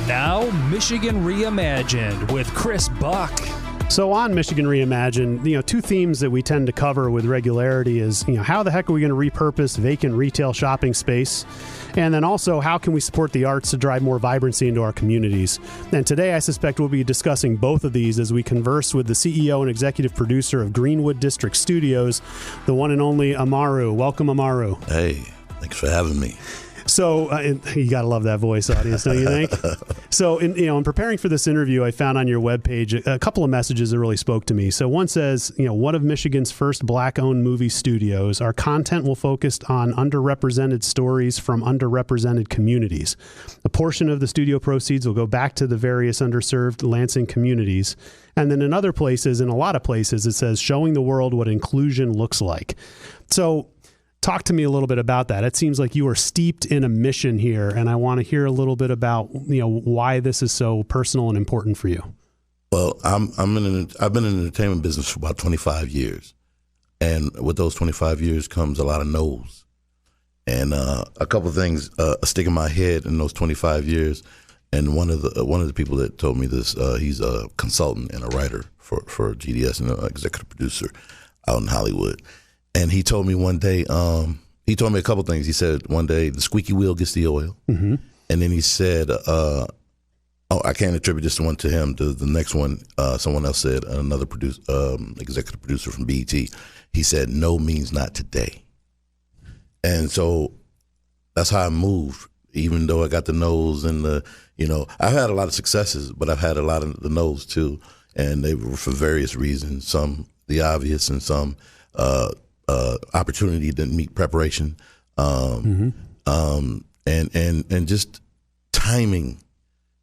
And now, Michigan Reimagined with Chris Buck. So on Michigan Reimagined, two themes that we tend to cover with regularity is, how the heck are we going to repurpose vacant retail shopping space? And then also, how can we support the arts to drive more vibrancy into our communities? And today, I suspect we'll be discussing both of these as we converse with the CEO and executive producer of Greenwood District Studios, the one and only Amaru. Welcome, Amaru. Hey, thanks for having me. So you got to love that voice, audience, don't you think? So in preparing for this interview, I found on your webpage a couple of messages that really spoke to me. So one says, one of Michigan's first Black-owned movie studios, our content will focus on underrepresented stories from underrepresented communities. A portion of the studio proceeds will go back to the various underserved Lansing communities. And then in other places, in a lot of places, it says, showing the world what inclusion looks like. So talk to me a little bit about that. It seems like you are steeped in a mission here, and I want to hear a little bit about why this is so personal and important for you. Well, I've been in the entertainment business for about 25 years, and with those 25 years comes a lot of no's, and a couple of things stick in my head in those 25 years. And one of the people that told me this, he's a consultant and a writer for GDS and an executive producer out in Hollywood. And he told me one day, he told me a couple things. He said one day, the squeaky wheel gets the oil. Mm-hmm. And then he said, I can't attribute this one to him. The next one, someone else said, another executive producer from BET, he said, no means not today. And so that's how I moved, even though I got the no's and I've had a lot of successes, but I've had a lot of the no's too. And they were for various reasons, some the obvious and some opportunity didn't meet preparation, and just timing.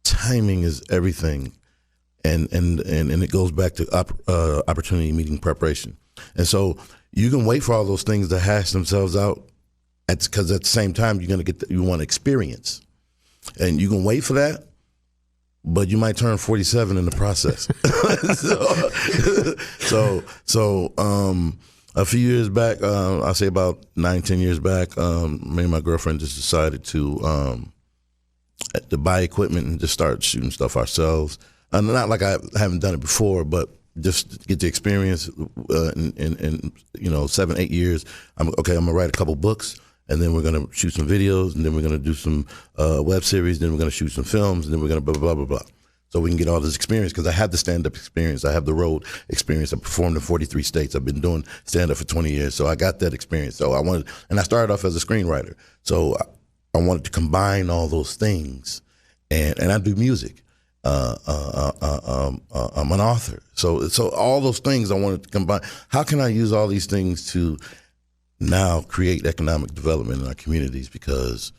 Timing is everything, and it goes back to opportunity meeting preparation. And so you can wait for all those things to hash themselves out, because at the same time you want experience, and you can wait for that. But you might turn 47 in the process. So a few years back, I'll say about 9-10 years back, me and my girlfriend just decided to buy equipment and just start shooting stuff ourselves. Not like I haven't done it before, but just get the experience. In 7-8 years, I'm gonna write a couple books. And then we're going to shoot some videos, and then we're going to do some web series, then we're going to shoot some films, and then we're going to blah, blah, blah, blah, blah. So we can get all this experience, because I have the stand-up experience. I have the road experience. I performed in 43 states. I've been doing stand-up for 20 years, so I got that experience. So I started off as a screenwriter. So I wanted to combine all those things, and I do music. I'm an author. So all those things I wanted to combine. How can I use all these things to now create economic development in our communities? Because,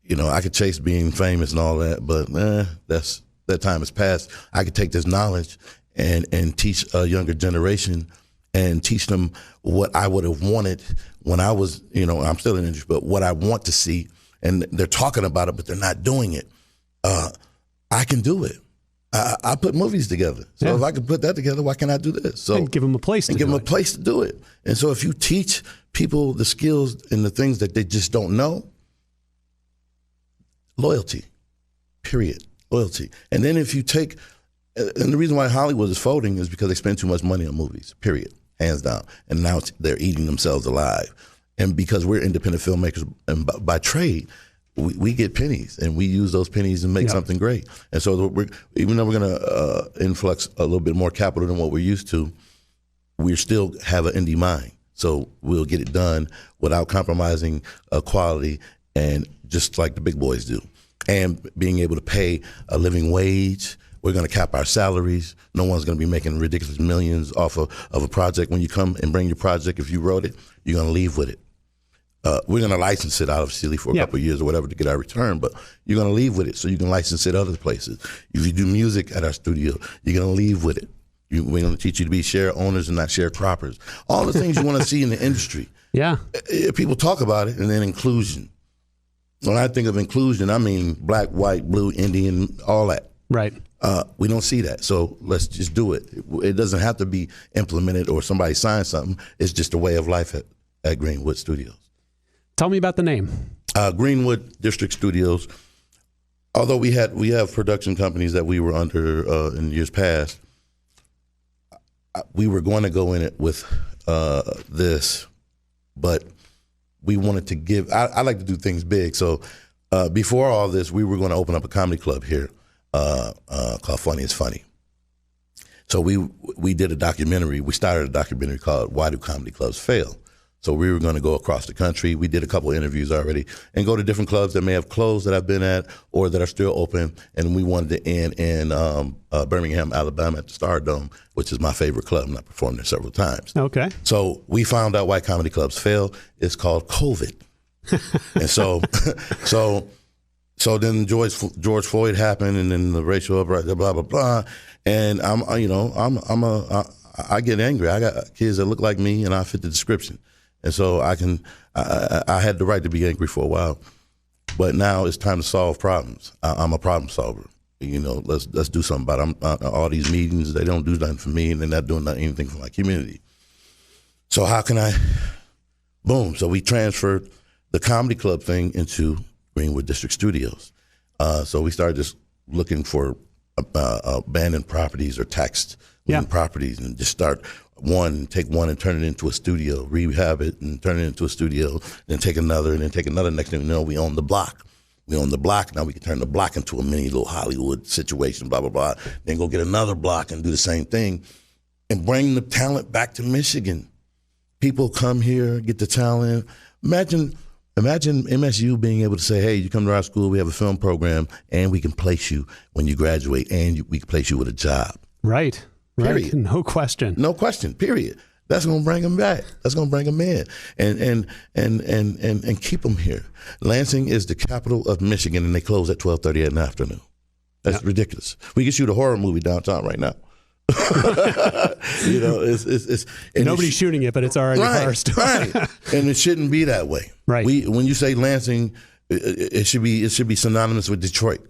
I could chase being famous and all that, but that time has passed. I could take this knowledge and teach a younger generation and teach them what I would have wanted when I was, I'm still in industry, but what I want to see. And they're talking about it, but they're not doing it. I can do it. I put movies together. So if I can put that together, why can't I do this? So and give them a place to do it. Give them a place to do it. And so if you teach people the skills and the things that they just don't know, loyalty, period, loyalty. And then if you take, and the reason why Hollywood is folding is because they spend too much money on movies, period, hands down. And now they're eating themselves alive. And because we're independent filmmakers and by trade, we get pennies, and we use those pennies and make something great. And so even though we're going to influx a little bit more capital than what we're used to, we still have an indie mind. So we'll get it done without compromising quality, and just like the big boys do. And being able to pay a living wage. We're going to cap our salaries. No one's going to be making ridiculous millions off of a project. When you come and bring your project, if you wrote it, you're going to leave with it. We're going to license it out of Chile for a couple of years or whatever to get our return, but you're going to leave with it so you can license it other places. If you do music at our studio, you're going to leave with it. We're going to teach you to be share owners and not sharecroppers. All the things you want to see in the industry. Yeah. People talk about it, and then inclusion. When I think of inclusion, I mean black, white, blue, Indian, all that. Right. We don't see that, so let's just do it. It doesn't have to be implemented or somebody sign something. It's just a way of life at Greenwood Studios. Tell me about the name. Greenwood District Studios. although we have production companies that we were under in years past, we were going to go in it with this, but we wanted to give. I like to do things big, so before all this, we were going to open up a comedy club here called Funny is Funny. So we did a documentary. We started a documentary called Why Do Comedy Clubs Fail? So we were going to go across the country. We did a couple of interviews already and go to different clubs that may have closed that I've been at or that are still open. And we wanted to end in Birmingham, Alabama at the Stardome, which is my favorite club, and I performed there several times. Okay. So we found out why comedy clubs fail. It's called COVID. And so then George Floyd happened, and then the racial uprising, blah, blah, blah. And I get angry. I got kids that look like me, and I fit the description. And so I had the right to be angry for a while, but now it's time to solve problems. I'm a problem solver. Let's do something about it. All these meetings, they don't do nothing for me, and they're not doing anything for my community. So how can I? Boom. So we transferred the comedy club thing into Greenwood District Studios. So we started just looking for abandoned properties or taxed properties, and just take one and turn it into a studio, rehab it and turn it into a studio, then take another and then take another. Next thing you know, we own the block. Now we can turn the block into a mini little Hollywood situation, blah, blah, blah. Then go get another block and do the same thing and bring the talent back to Michigan. People come here, get the talent. Imagine MSU being able to say, hey, you come to our school, we have a film program, and we can place you when you graduate, and we can place you with a job. Right. Period. No question. No question. Period. That's going to bring them back. That's going to bring them in and keep them here. Lansing is the capital of Michigan, and they close at 12:30 in the afternoon. That's ridiculous. We can shoot a horror movie downtown right now. It's nobody's shooting it, but it's already first. Right. And it shouldn't be that way. Right. When you say Lansing, it should be synonymous with Detroit.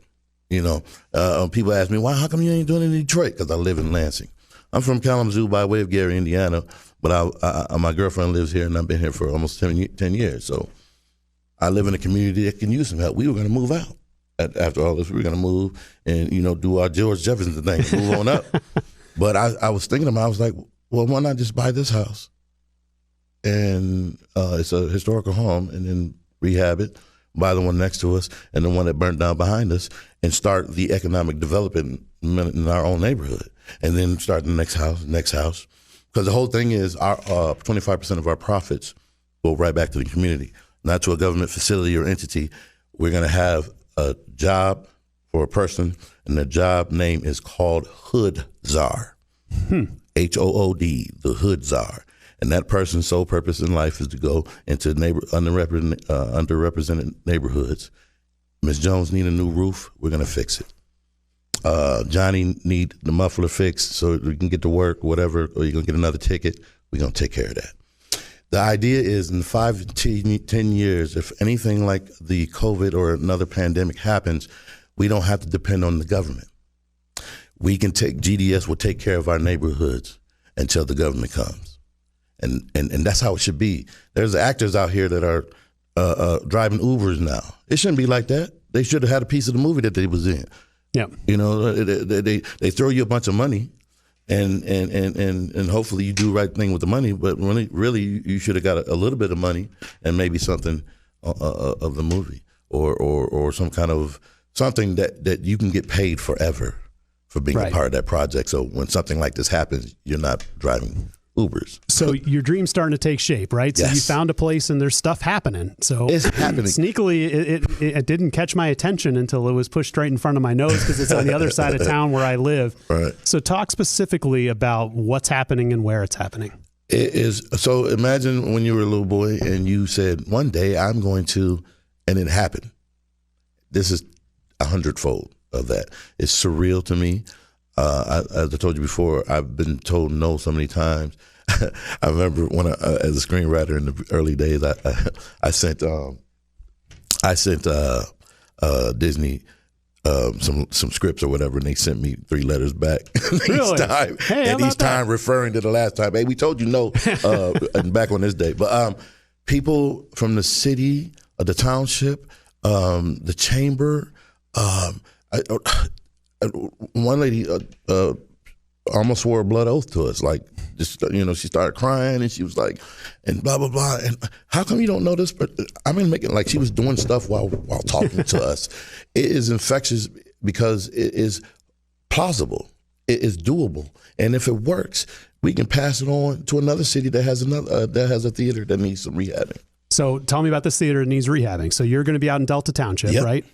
People ask me, how come you ain't doing it in Detroit? Because I live in Lansing. I'm from Kalamazoo by way of Gary, Indiana, but my girlfriend lives here, and I've been here for almost 10 years. So I live in a community that can use some help. We were going to move out. After all this, we were going to move and, do our George Jefferson thing, move on up. But I was thinking about it, I was like, well, why not just buy this house? And it's a historical home, and then rehab it, buy the one next to us and the one that burnt down behind us, and start the economic development in our own neighborhood. And then start the next house. Because the whole thing is our 25% of our profits go right back to the community, not to a government facility or entity. We're going to have a job for a person, and the job name is called Hood Czar. HOOD, the Hood Czar. And that person's sole purpose in life is to go into underrepresented neighborhoods. Miss Jones need a new roof, we're going to fix it. Johnny need the muffler fixed so we can get to work, whatever, or you're going to get another ticket, we're going to take care of that. The idea is in 5 to 10 years, if anything like the COVID or another pandemic happens, we don't have to depend on the government. GDS will take care of our neighborhoods until the government comes. And that's how it should be. There's actors out here that are driving Ubers now. It shouldn't be like that. They should have had a piece of the movie that they was in. Yeah. They throw you a bunch of money and hopefully you do the right thing with the money, but really you should have got a little bit of money and maybe something of the movie or some kind of something that you can get paid forever for being a part of that project. So when something like this happens, you're not driving Ubers. So your dream's starting to take shape, right? So you found a place and there's stuff happening. So it's happening. Sneakily, it didn't catch my attention until it was pushed right in front of my nose because it's on the other side of town where I live. Right. So talk specifically about what's happening and where it's happening. It is. So imagine when you were a little boy and you said, one day I'm going to, and it happened. This is 100-fold of that. It's surreal to me. As I told you before, I've been told no so many times. I remember when as a screenwriter in the early days, I sent Disney some scripts or whatever, and they sent me 3 letters back each time. Hey, and each time referring to the last time. Hey, we told you no back on this day. But people from the city, the township, the chamber, I, one lady almost swore a blood oath to us. Like, just, she started crying and she was like, and blah, blah, blah. And how come you don't know this? But I mean, making like she was doing stuff while talking to us. It is infectious because it is plausible. It is doable. And if it works, we can pass it on to another city that has a theater that needs some rehabbing. So tell me about this theater that needs rehabbing. So you're going to be out in Delta Township, yep. right?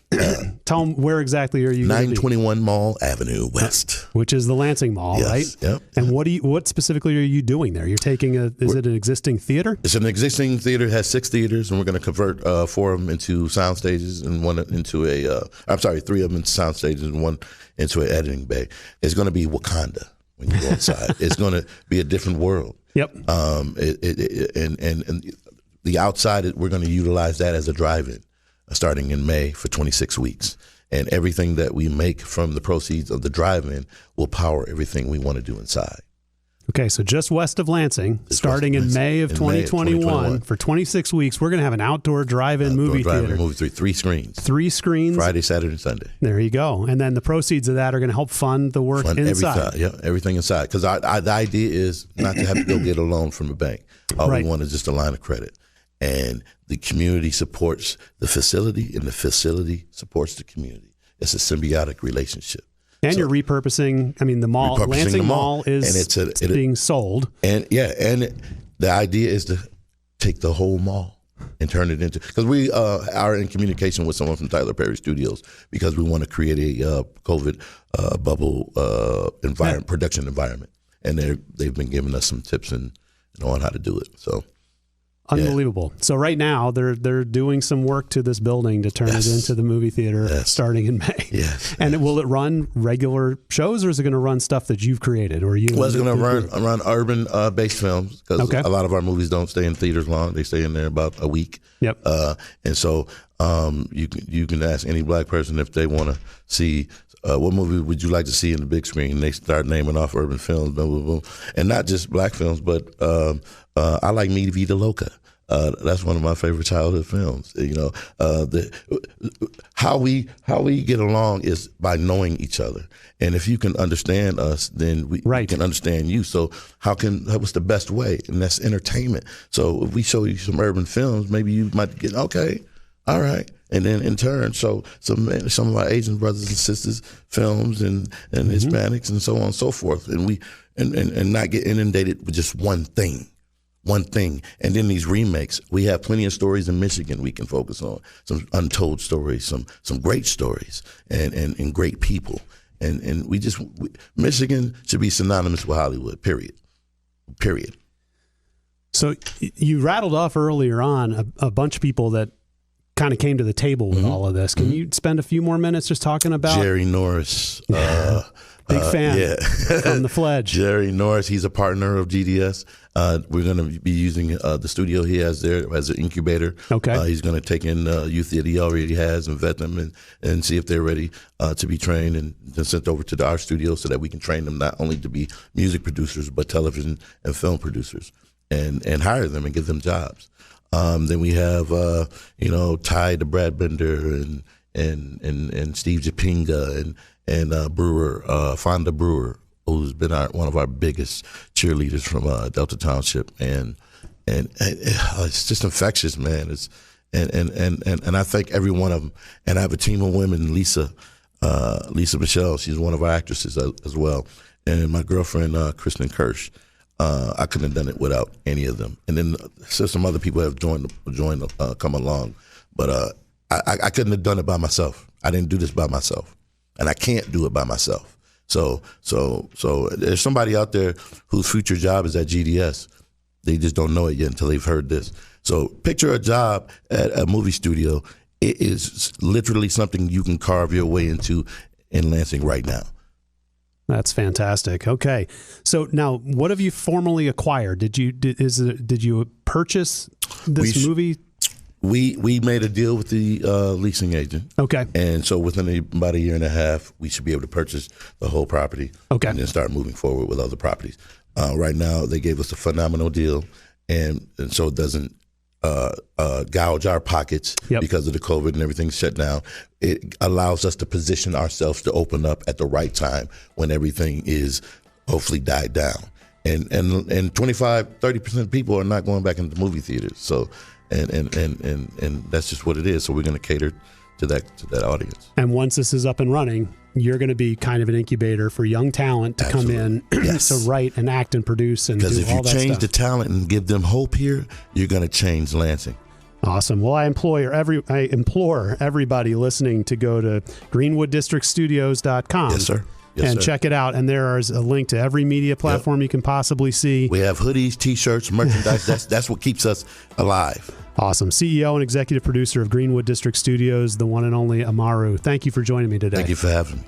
Tell them where exactly are you 921 Mall Avenue West. Which is the Lansing Mall, yes. right? Yep. And what specifically are you doing there? You're taking is it an existing theater? It's an existing theater. It has 6 theaters, and we're going to convert 4 of them into sound stages and 3 of them into sound stages and 1 into an editing bay. It's going to be Wakanda when you go inside. It's going to be a different world. Yep. And the outside, we're going to utilize that as a drive-in starting in May for 26 weeks. And everything that we make from the proceeds of the drive-in will power everything we want to do inside. Okay, so just west of Lansing, starting in May of 2021, for 26 weeks, we're going to have an outdoor drive-in movie theater. Movie theater, 3 screens. 3 screens. Friday, Saturday, and Sunday. There you go. And then the proceeds of that are going to help fund the work inside. Everything inside. Because the idea is not to have to go get a loan from the bank. All we want is just a line of credit. And the community supports the facility, and the facility supports the community. It's a symbiotic relationship. And you're repurposing. I mean, the mall, Lansing Mall, is being sold. And the idea is to take the whole mall and turn it into, because we are in communication with someone from Tyler Perry Studios because we want to create a COVID bubble production environment, and they've been giving us some tips on how to do it. So. Unbelievable. Yeah. So right now they're doing some work to this building to turn it into the movie theater starting in May. Yes. And will it run regular shows, or is it going to run stuff that you've created? Or you? Well, it's going to run urban based films, because a lot of our movies don't stay in theaters long. They stay in there about a week. Yep. And so you can ask any black person if they want to see. What movie would you like to see in the big screen? And they start naming off urban films, blah, blah, blah. And not just black films, but I like Mi Vida Loca. That's one of my favorite childhood films. How we get along is by knowing each other. And if you can understand us, then we can understand you. So what's the best way? And that's entertainment. So if we show you some urban films, maybe you might get, okay, all right. And then in turn, show some of our Asian brothers and sisters films and Hispanics and so on and so forth. And we and not get inundated with just one thing. And then these remakes, we have plenty of stories in Michigan we can focus on. Some untold stories, some great stories, and great people. And Michigan should be synonymous with Hollywood, period. So you rattled off earlier on a bunch of people that kind of came to the table with all of this. Can you spend a few more minutes just talking about Jerry Norris? Big fan from the Fledge. Jerry Norris, he's a partner of GDS. We're going to be using the studio he has there as an incubator. Okay. He's going to take in youth that he already has and vet them and see if they're ready to be trained and then sent over to our studio so that we can train them not only to be music producers but television and film producers and hire them and give them jobs. Then we have Ty the Brad Bender and Steve Japinga and Brewer, Fonda Brewer, who's been one of our biggest cheerleaders from Delta Township, and it's just infectious, man. And I thank every one of them. And I have a team of women, Lisa Michelle, she's one of our actresses as well, and my girlfriend Kristen Kirsch. I couldn't have done it without any of them. And then some other people have come along, but I couldn't have done it by myself. I didn't do this by myself, and I can't do it by myself. So there's somebody out there whose future job is at GDS. They just don't know it yet until they've heard this. So picture a job at a movie studio. It is literally something you can carve your way into in Lansing right now. That's fantastic. Okay, so now what have you formally acquired? Did you purchase this movie? We made a deal with the leasing agent. Okay, and so within about a year and a half, we should be able to purchase the whole property. Okay, and then start moving forward with other properties. Right now, they gave us a phenomenal deal, and so it doesn't gouge our pockets Yep. because of the COVID and everything shut down. It allows us to position ourselves to open up at the right time when everything is hopefully died down. And 25-30% of people are not going back into the movie theaters. So and that's just what it is. So we're going to cater to that audience. And once this is up and running, you're going to be kind of an incubator for young talent to Absolutely. come in Yes. to write and act and produce and do all that stuff. Because if you change the talent and give them hope here, you're going to change Lansing. Awesome. Well, I implore everybody listening to go to greenwooddistrictstudios.com. Yes, sir. Yes, and sir. check it out. And there is a link to every media platform you can possibly see. We have hoodies, T-shirts, merchandise. That's what keeps us alive. Awesome. CEO and executive producer of Greenwood District Studios, the one and only Amaru. Thank you for joining me today. Thank you for having me.